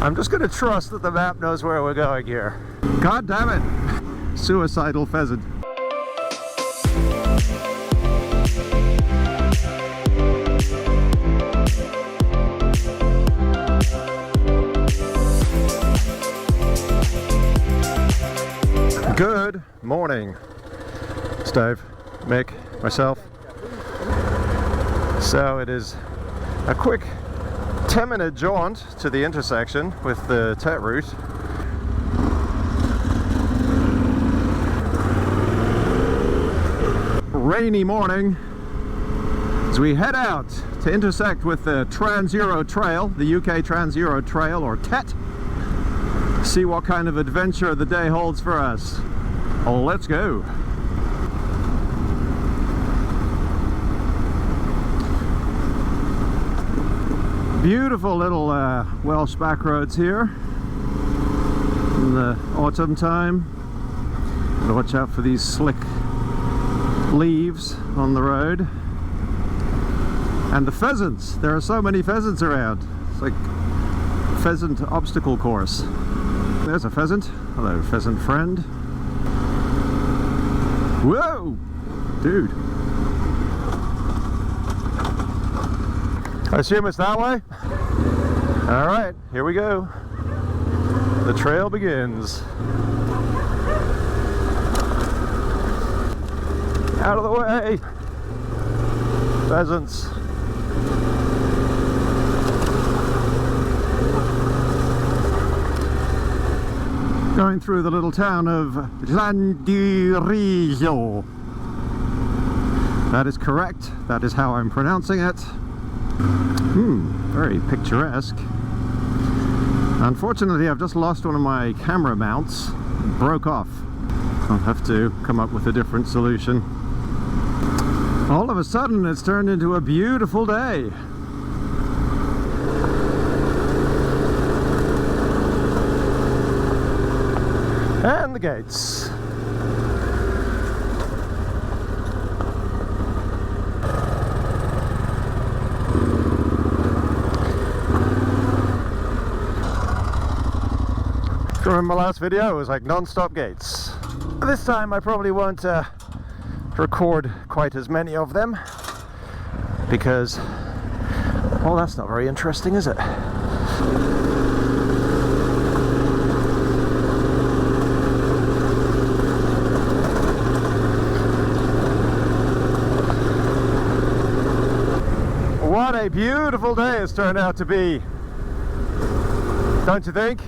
I'm just gonna trust that the map knows where we're going here. God damn it! Suicidal pheasant. Good morning. It's Dave, Mick, myself. So it is a quick 10-minute jaunt to the intersection with the TET route. Rainy morning as we head out to intersect with the Trans-Euro Trail, the UK Trans-Euro Trail, or TET. See what kind of adventure the day holds for us. Let's go. Beautiful little Welsh back roads here in the autumn time. Gotta watch out for these slick leaves on the road. And the pheasants. There are so many pheasants around. It's like a pheasant obstacle course. There's a pheasant. Hello, pheasant friend. Whoa! Dude. I assume it's that way? Alright, here we go. The trail begins. Out of the way! Pheasants. Going through the little town of Tenere. That is correct. That is how I'm pronouncing it. Very picturesque. Unfortunately, I've just lost one of my camera mounts. It broke off. I'll have to come up with a different solution. All of a sudden, it's turned into a beautiful day. And the gates. Remember my last video? It was like non-stop gates. This time I probably won't record quite as many of them because, well, that's not very interesting, is it? What a beautiful day it's turned out to be, don't you think?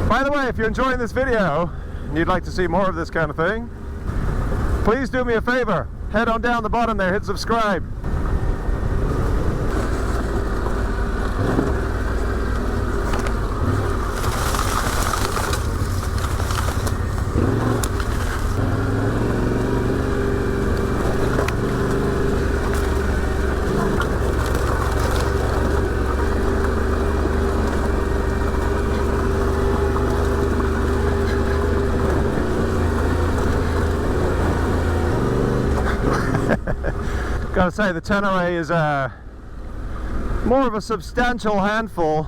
By the way, if you're enjoying this video and you'd like to see more of this kind of thing, please do me a favor. Head on down the bottom there, hit subscribe. Gotta say, the Tenere is more of a substantial handful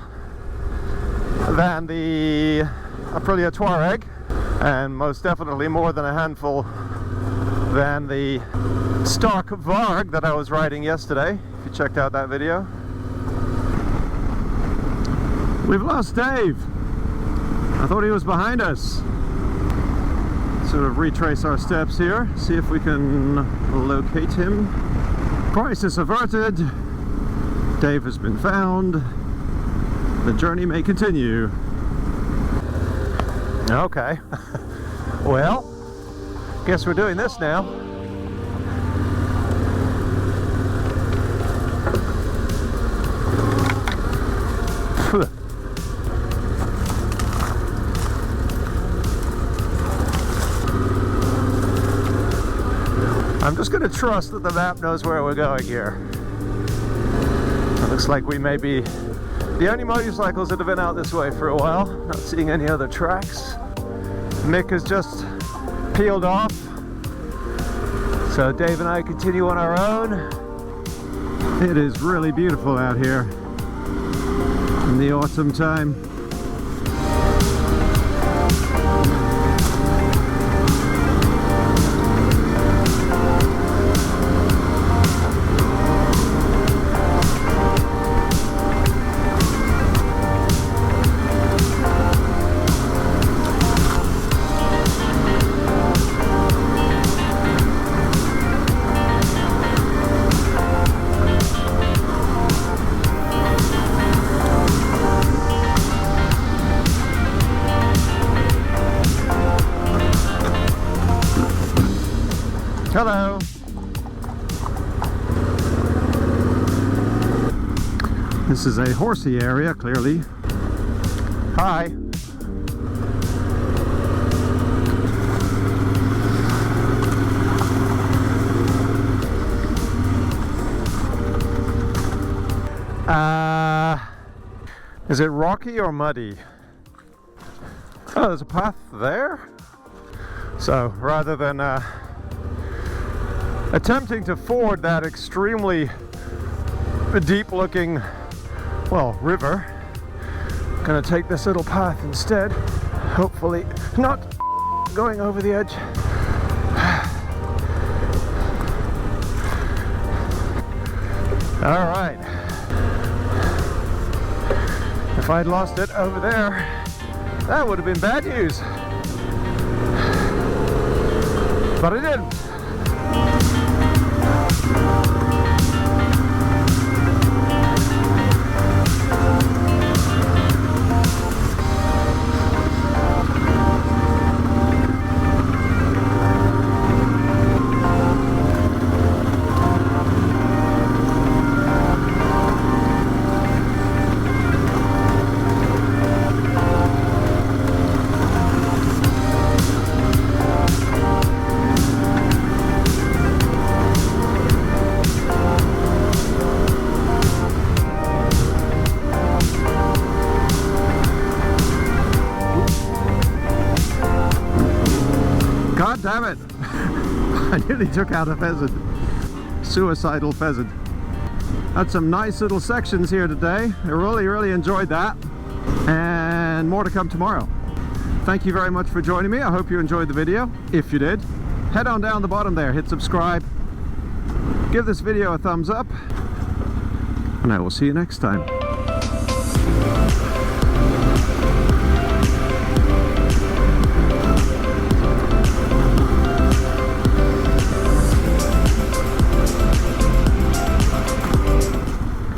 than the Aprilia Touareg, and most definitely more than a handful than the stock Varg that I was riding yesterday, if you checked out that video. We've lost Dave. I thought he was behind us. Sort of retrace our steps here, see if we can locate him. Crisis averted. Dave has been found. The journey may continue. Okay. Well, guess we're doing this now. I'm just going to trust that the map knows where we're going here. It looks like we may be the only motorcycles that have been out this way for a while. Not seeing any other tracks. Mick has just peeled off. So Dave and I continue on our own. It is really beautiful out here. in the autumn time. Hello. This is a horsey area, clearly. Hi. Is it rocky or muddy? Oh, there's a path there. So rather than attempting to ford that extremely deep looking, well, river, I'm gonna take this little path instead, hopefully not going over the edge. All right, if I'd lost it over there, that would have been bad news, but I didn't. God damn it! I nearly took out a pheasant. Suicidal pheasant. Had some nice little sections here today. I really enjoyed that. And more to come tomorrow. Thank you very much for joining me. I hope you enjoyed the video. If you did, head on down the bottom there, hit subscribe. Give this video a thumbs up. And I will see you next time.